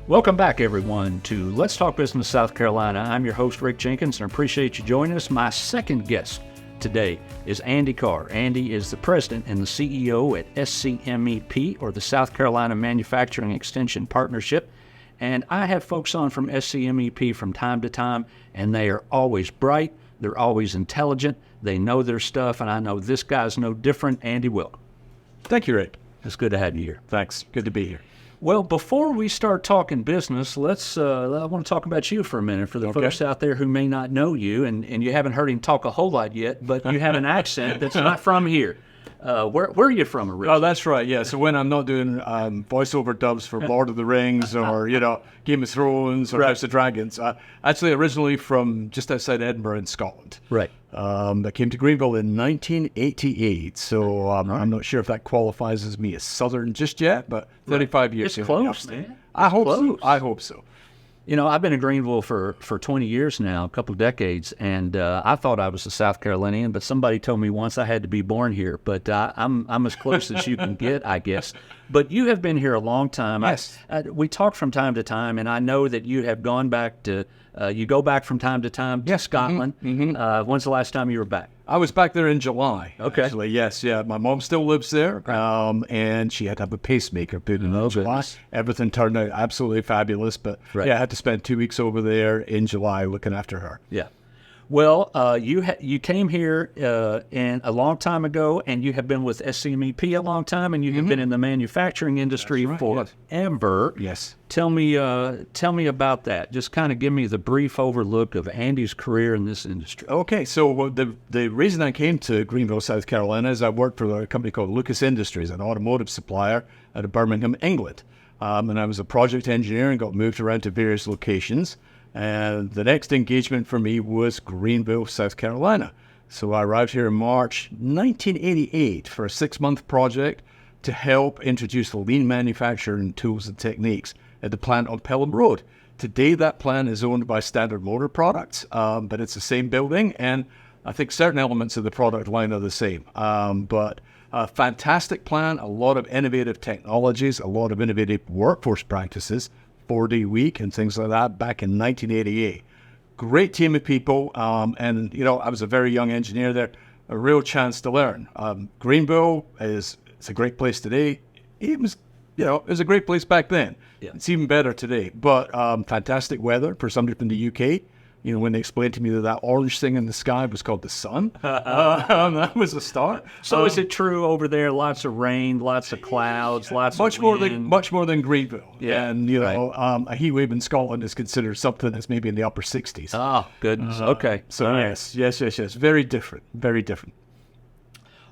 Welcome back, everyone, to Let's Talk Business South Carolina. I'm your host, Rick Jenkins, and I appreciate you joining us. My second guest today is Andy Carr. Andy is the president and the CEO at SCMEP, or the South Carolina Manufacturing Extension Partnership. And I have folks on from SCMEP from time to time, and they are always bright, they're always intelligent, they know their stuff, and I know this guy's no different. Andy, welcome. Thank you, Rick. It's good to have you here. Thanks. Good to be here. Well, before we start talking business, I want to talk about you for a minute for the folks out there who may not know you, and you haven't heard him talk a whole lot yet, but you have an accent that's not from here. Where are you from originally? Oh, that's right. Yeah. So when I'm not doing voiceover dubs for Lord of the Rings or, Game of Thrones or House of Dragons, actually originally from just outside Edinburgh in Scotland. Right. I came to Greenville in 1988. So I'm not sure if that qualifies as me as Southern just yet, but 35 years. It's close, man. I hope so. You know, I've been in Greenville for 20 years now, a couple of decades, and I thought I was a South Carolinian, but somebody told me once I had to be born here. But I'm as close as you can get, I guess. But you have been here a long time. Yes. We talk from time to time, and I know that you have gone back to, you go back from time to time to Scotland. Mm-hmm. When's the last time you were back? I was back there in July. Okay. Actually, yes, yeah. My mom still lives there, and she had to have a pacemaker put in July. Everything turned out absolutely fabulous, but yeah, I had to spend 2 weeks over there in July looking after her. Yeah. Well, you came here a long time ago, and you have been with SCMEP a long time, and you have been in the manufacturing industry forever. Yes. Tell me about that. Just kind of give me the brief overlook of Andy's career in this industry. Okay, so the reason I came to Greenville, South Carolina, is I worked for a company called Lucas Industries, an automotive supplier out of Birmingham, England. And I was a project engineer and got moved around to various locations. And the next engagement for me was Greenville, South Carolina. So I arrived here in March 1988 for a 6-month project to help introduce lean manufacturing tools and techniques at the plant on Pelham Road. Today, that plant is owned by Standard Motor Products, but it's the same building, and I think certain elements of the product line are the same. But a fantastic plant, a lot of innovative technologies, a lot of innovative workforce practices, 4-day week and things like that back in 1988. Great team of people, and I was a very young engineer there. A real chance to learn. Greenville it's a great place today. It was a great place back then. Yeah. It's even better today. But fantastic weather for somebody from the UK. When they explained to me that orange thing in the sky was called the sun, that was a start. So is it true over there? Lots of rain, lots of clouds, lots of wind? Much more than Greenville. Yeah, and a heat wave in Scotland is considered something that's maybe in the upper 60s. Oh, goodness. Okay. So yes, very different, very different.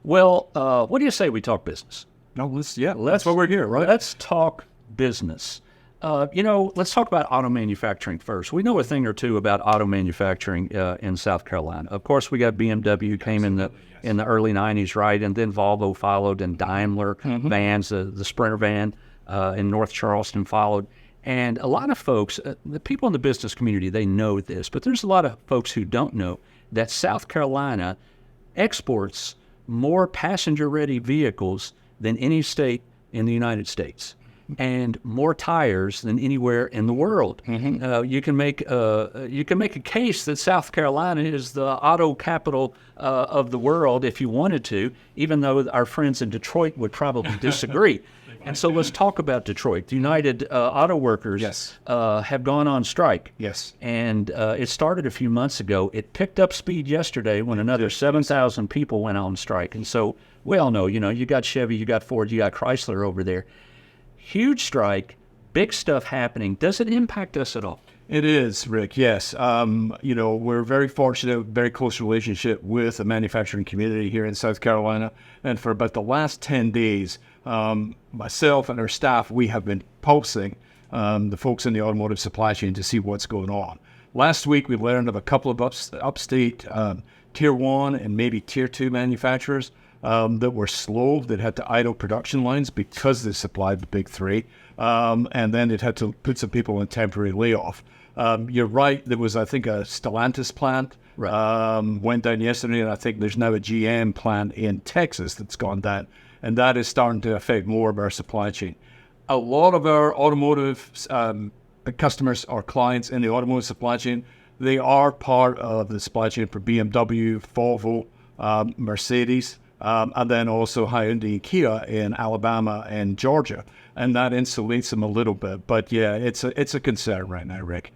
Well, what do you say we talk business? No, that's why we're here, right? Let's talk business. Let's talk about auto manufacturing first. We know a thing or two about auto manufacturing in South Carolina. Of course, we got BMW came in the early 90s, right? And then Volvo followed, and Daimler vans, the Sprinter van in North Charleston followed. And a lot of folks, the people in the business community, they know this, but there's a lot of folks who don't know that South Carolina exports more passenger-ready vehicles than any state in the United States, and more tires than anywhere in the world. You can make a case that South Carolina is the auto capital of the world if you wanted to, even though our friends in Detroit would probably disagree. And so let's talk about Detroit. The United Auto Workers have gone on strike. Yes. And it started a few months ago. It picked up speed yesterday when another 7,000 people went on strike. And so we all know, you got Chevy, you got Ford, you got Chrysler over there. Huge strike, big stuff happening. Does it impact us at all? It is, Rick, yes. We're very fortunate, very close relationship with the manufacturing community here in South Carolina. And for about the last 10 days, myself and our staff, we have been pulsing the folks in the automotive supply chain to see what's going on. Last week, we learned of a couple of upstate Tier 1 and maybe Tier 2 manufacturers that were slow, that had to idle production lines because they supplied the big three, and then it had to put some people in temporary layoff. You're right, there was, I think, a Stellantis plant went down yesterday, and I think there's now a GM plant in Texas that's gone down, and that is starting to affect more of our supply chain. A lot of our automotive customers or clients in the automotive supply chain, they are part of the supply chain for BMW, Volvo, Mercedes, and then also Hyundai and Kia in Alabama and Georgia. And that insulates them a little bit. But yeah, it's a concern right now, Rick.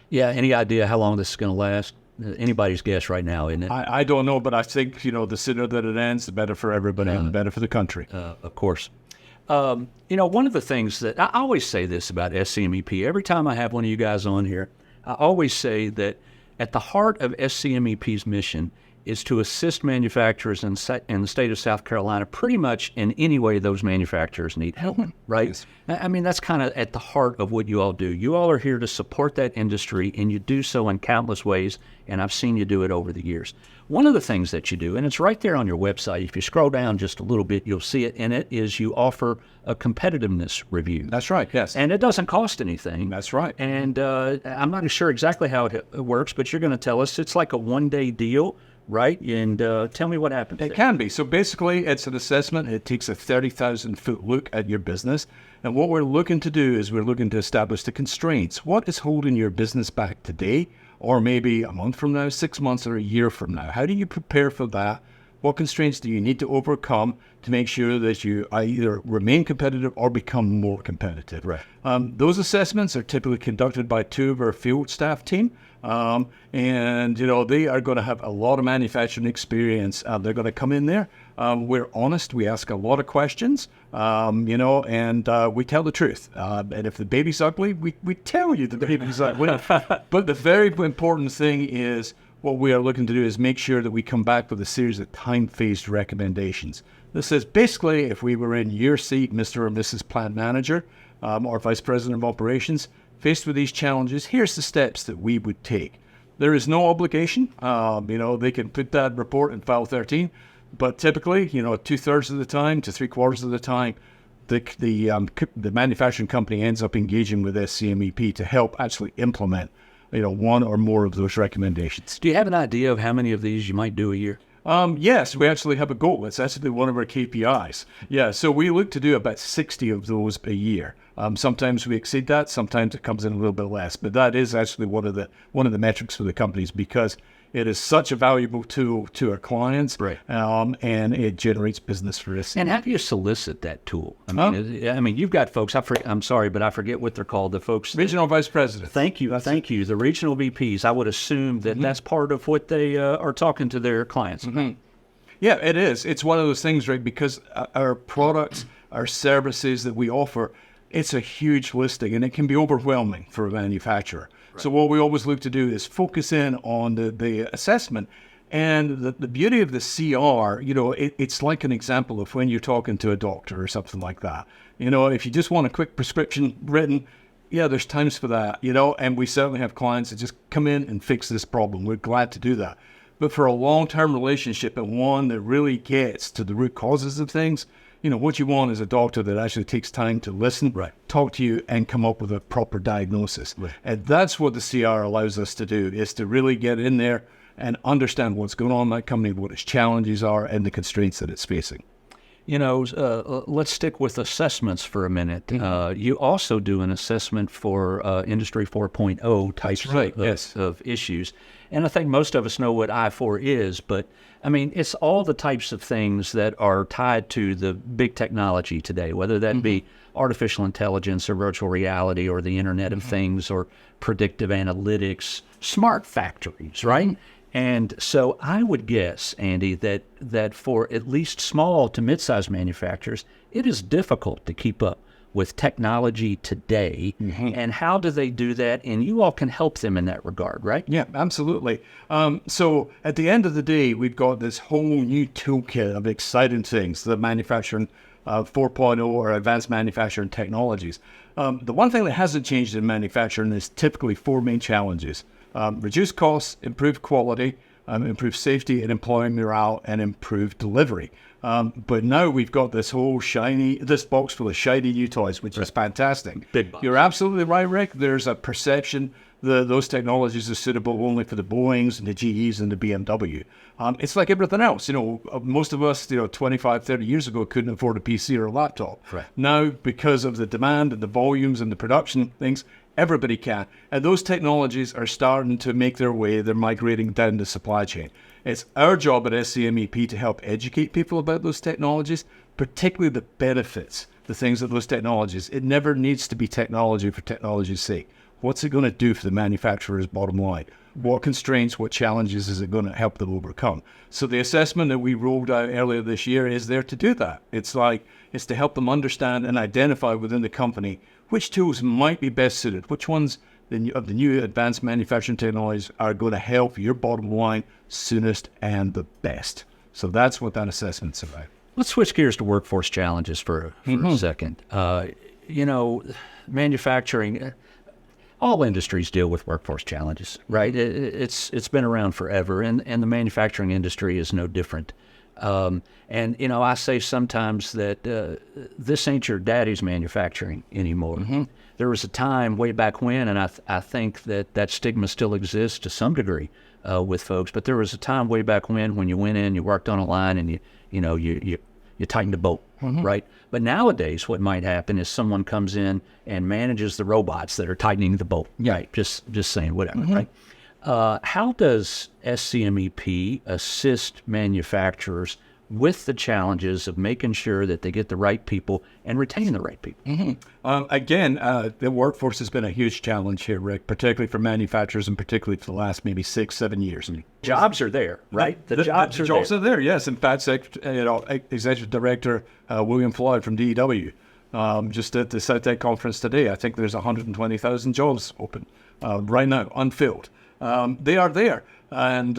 Yeah, any idea how long this is going to last? Anybody's guess right now, isn't it? I don't know, but I think, the sooner that it ends, the better for everybody and the better for the country. Of course. One of the things that I always say this about SCMEP, every time I have one of you guys on here, I always say that at the heart of SCMEP's mission is to assist manufacturers in the state of South Carolina pretty much in any way those manufacturers need help, right? Yes. I mean, that's kind of at the heart of what you all do. You all are here to support that industry, and you do so in countless ways, and I've seen you do it over the years. One of the things that you do, and it's right there on your website, if you scroll down just a little bit, you'll see it in it, is you offer a competitiveness review. That's right, yes. And it doesn't cost anything. That's right. And I'm not sure exactly how it works, but you're going to tell us it's like a one-day deal, right? And tell me what happens. It can be. So basically, it's an assessment. It takes a 30,000-foot look at your business. And what we're looking to do is we're looking to establish the constraints. What is holding your business back today, or maybe a month from now, 6 months, or a year from now? How do you prepare for that? What constraints do you need to overcome to make sure that you either remain competitive or become more competitive? Right. Those assessments are typically conducted by 2 of our field staff team. And they are going to have a lot of manufacturing experience. They're going to come in there. We're honest. We ask a lot of questions, and we tell the truth. And if the baby's ugly, we tell you the baby's ugly. But the very important thing is what we are looking to do is make sure that we come back with a series of time-phased recommendations. This says basically if we were in your seat, Mr. or Mrs. Plant Manager or Vice President of Operations, faced with these challenges, here's the steps that we would take. There is no obligation. They can put that report in file 13, but typically, 2/3 of the time to 3/4 of the time, the manufacturing company ends up engaging with SCMEP to help actually implement, one or more of those recommendations. Do you have an idea of how many of these you might do a year? Yes, we actually have a goal. It's actually one of our KPIs. Yeah, so we look to do about 60 of those a year. Sometimes we exceed that. Sometimes it comes in a little bit less. But that is actually one of the metrics for the companies because it is such a valuable tool to our clients, right? And it generates business for us. And how do you solicit that tool? I mean, you've got folks. I'm sorry, but I forget what they're called. The folks, regional vice president. Thank you. The regional VPs. I would assume that that's part of what they are talking to their clients about. Mm-hmm. Yeah, it is. It's one of those things, right? Because our products, our services that we offer, it's a huge listing, and it can be overwhelming for a manufacturer. Right. So what we always look to do is focus in on the assessment. And the beauty of the CR, it's like an example of when you're talking to a doctor or something like that. If you just want a quick prescription written, yeah, there's times for that, and we certainly have clients that just come in and fix this problem. We're glad to do that. But for a long-term relationship and one that really gets to the root causes of things, what you want is a doctor that actually takes time to listen, right, talk to you, and come up with a proper diagnosis. Right. And that's what the CR allows us to do, is to really get in there and understand what's going on in that company, what its challenges are, and the constraints that it's facing. Let's stick with assessments for a minute. Mm-hmm. You also do an assessment for Industry 4.0 types of issues. And I think most of us know what I4 is, but I mean, it's all the types of things that are tied to the big technology today, whether that be artificial intelligence or virtual reality or the Internet of Things or predictive analytics, smart factories, right? And so I would guess, Andy, that for at least small to mid-sized manufacturers, it is difficult to keep up with technology today. And how do they do that? And you all can help them in that regard, right? Yeah, absolutely. So at the end of the day, we've got this whole new toolkit of exciting things, the manufacturing 4.0 or advanced manufacturing technologies. The one thing that hasn't changed in manufacturing is typically 4 main challenges. Reduce costs, improve quality, improve safety and employee morale, and improve delivery. But now we've got this box full of shiny new toys, which is fantastic. Big box. You're absolutely right, Rick. There's a perception those technologies are suitable only for the Boeings and the GEs and the BMW. It's like everything else. Most of us, 25, 30 years ago couldn't afford a PC or a laptop. Right. Now, because of the demand and the volumes and the production things, everybody can. And those technologies are starting to make their way. They're migrating down the supply chain. It's our job at SCMEP to help educate people about those technologies, particularly the benefits, the things of those technologies. It never needs to be technology for technology's sake. What's it going to do for the manufacturer's bottom line? What constraints, what challenges is it going to help them overcome? So the assessment that we rolled out earlier this year is there to do that. It's to help them understand and identify within the company which tools might be best suited, which ones of the new advanced manufacturing technologies are going to help your bottom line soonest and the best. So that's what that assessment's about. Let's switch gears to workforce challenges for a second. Manufacturing, all industries deal with workforce challenges, right? It's been around forever, and the manufacturing industry is no different. I say sometimes that this ain't your daddy's manufacturing anymore. There was a time way back when, and I think that stigma still exists to some degree with folks, but there was a time way back when you went in, you worked on a line, and you tightened the bolt, right? But nowadays, what might happen is someone comes in and manages the robots that are tightening the bolt. Right. Just saying, whatever, right? How does SCMEP assist manufacturers with the challenges of making sure that they get the right people and retain the right people? Again, the workforce has been a huge challenge here, Rick, particularly for manufacturers and particularly for the last maybe 6-7 years. Jobs are there, right? The jobs are there, yes. In fact, Executive Director William Floyd from DEW, just at the South Tech conference today, I think there's 120,000 jobs open right now, unfilled. They are there. And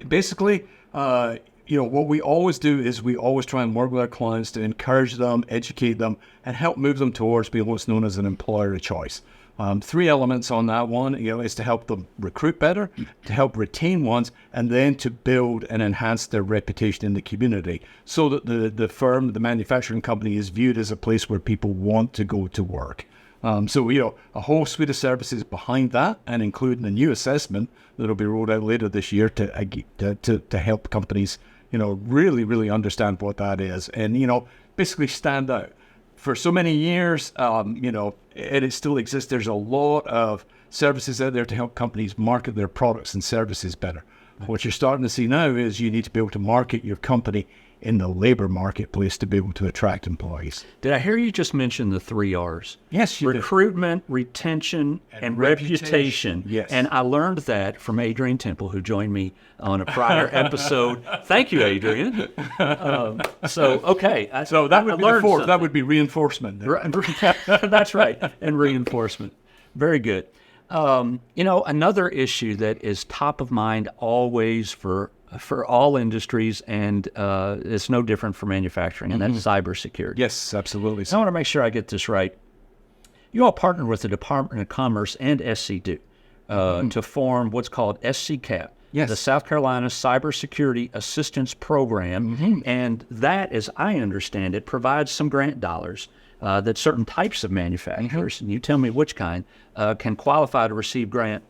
basically, what we always do is we always try and work with our clients to encourage them, educate them, and help move them towards being what's known as an employer of choice. 3 elements on that one, is to help them recruit better, to help retain ones, and then to build and enhance their reputation in the community so that the firm, the manufacturing company is viewed as a place where people want to go to work. A whole suite of services behind that, and including a new assessment that'll be rolled out later this year to help companies, really, really understand what that is and, basically stand out. For so many years, and it still exists, there's a lot of services out there to help companies market their products and services better. What you're starting to see now is you need to be able to market your company in the labor marketplace to be able to attract employees. Did I hear you just mention the 3 R's? Yes, you Recruitment, retention, and reputation. Yes. And I learned that from Adrian Temple, who joined me on a prior episode. Thank you, Adrian. So that would be the 4th. That would be reinforcement. That's right, and reinforcement. Very good. Another issue that is top of mind always for all industries, and it's no different for manufacturing, and that's cybersecurity. Yes, absolutely. So I want to make sure I get this right. You all partnered with the Department of Commerce and SCDO to form what's called SCCAP, the South Carolina Cybersecurity Assistance Program, and that, as I understand it, provides some grant dollars that certain types of manufacturers, and you tell me which kind, can qualify to receive grant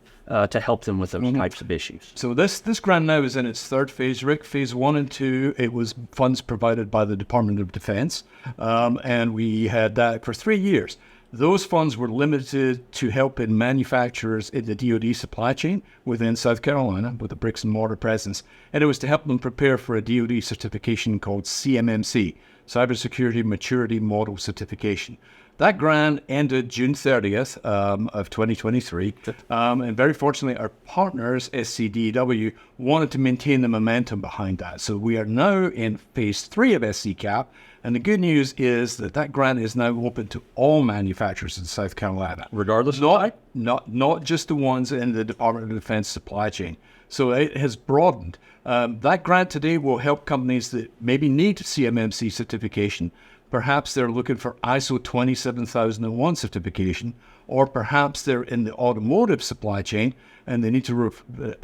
to help them with those types of issues. So this grant now is in its 3rd phase, Rick. Phase 1 and 2, it was funds provided by the Department of Defense, and we had that for 3 years. Those funds were limited to helping manufacturers in the DoD supply chain within South Carolina with a bricks and mortar presence, and it was to help them prepare for a DoD certification called CMMC, Cybersecurity Maturity Model Certification. That grant ended June 30th of 2023, and very fortunately, our partners, SCDW, wanted to maintain the momentum behind that. So we are now in phase 3 of SCCAP, and the good news is that grant is now open to all manufacturers in South Carolina, regardless not just the ones in the Department of Defense supply chain. So it has broadened. That grant today will help companies that maybe need CMMC certification. Perhaps they're looking for ISO 27001 certification, or perhaps they're in the automotive supply chain and they need to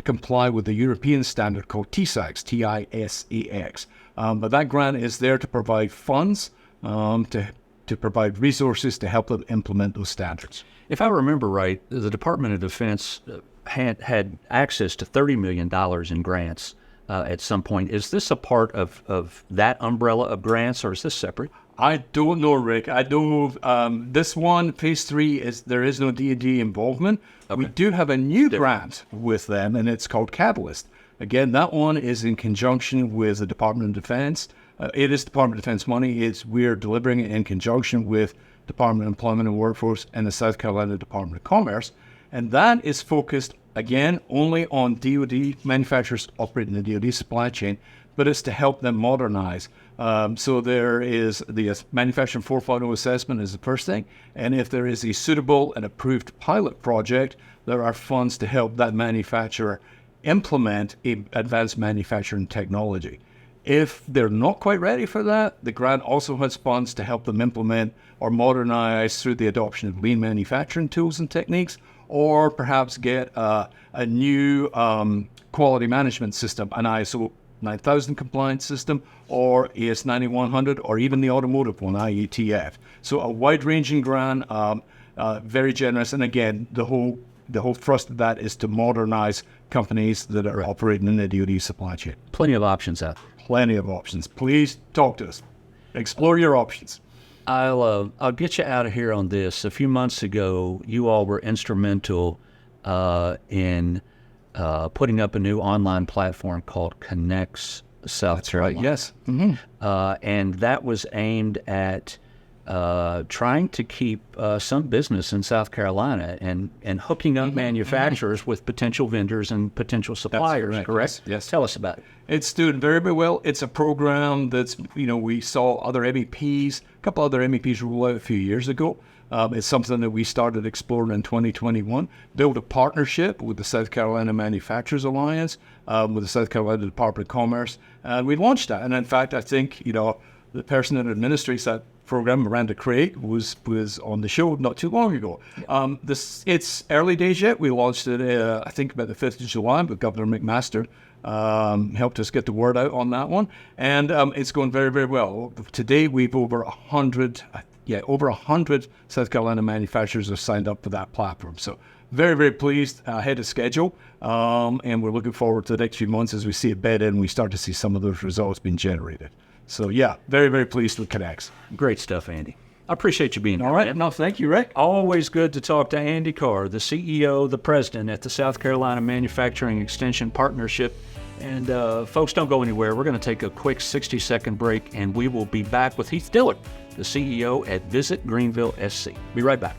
comply with the European standard called TISAX, T-I-S-A-X. But that grant is there to provide funds to to provide resources to help them implement those standards. If I remember right, the Department of Defense had access to $30 million in grants at some point. Is this a part of that umbrella of grants, or is this separate? I don't know, Rick. I don't know. This one, phase 3, there is no D&D involvement. Okay. We do have a new grant with them, and it's called Catalyst. Again, that one is in conjunction with the Department of Defense. It is Department of Defense money. We're delivering it in conjunction with Department of Employment and Workforce and the South Carolina Department of Commerce. And that is focused, again, only on DoD manufacturers operating the DoD supply chain, but it's to help them modernize. So there is the Manufacturing 4.0 assessment is the first thing. And if there is a suitable and approved pilot project, there are funds to help that manufacturer implement advanced manufacturing technology. If they're not quite ready for that, the grant also has funds to help them implement or modernize through the adoption of lean manufacturing tools and techniques, or perhaps get a new quality management system, an ISO 9000 compliance system, or AS 9100, or even the automotive one, IETF. So a wide-ranging grant, very generous, and again, the whole thrust of that is to modernize companies that are operating in the DoD supply chain. Plenty of options out there. Plenty of options. Please talk to us. Explore your options. I'll get you out of here on this. A few months ago, you all were instrumental in putting up a new online platform called Connects South Carolina. Right. Yes. Mm-hmm. And that was aimed at trying to keep some business in South Carolina and hooking up manufacturers with potential vendors and potential suppliers, right. Correct? Yes. Tell us about it. It's doing very, very well. It's a program that's, we saw other MEPs, a couple other MEPs roll out a few years ago. It's something that we started exploring in 2021, build a partnership with the South Carolina Manufacturers Alliance, with the South Carolina Department of Commerce, and we launched that. And in fact, I think, the person that administrates that program, Miranda Craig, was on the show not too long ago. It's early days yet. We launched it, I think, about the 5th of July, but Governor McMaster helped us get the word out on that one. And it's going very, very well. Today, we've over 100 South Carolina manufacturers have signed up for that platform. So very, very pleased, ahead of schedule. And we're looking forward to the next few months as we see it bed in, we start to see some of those results being generated. So yeah, very, very pleased with Connects. Great stuff, Andy. I appreciate you being here. All right. Man. No, thank you, Rick. Always good to talk to Andy Carr, the CEO, the president at the South Carolina Manufacturing Extension Partnership. And folks, don't go anywhere. We're going to take a quick 60-second break, and we will be back with Heath Dillard, the CEO at Visit Greenville SC. Be right back.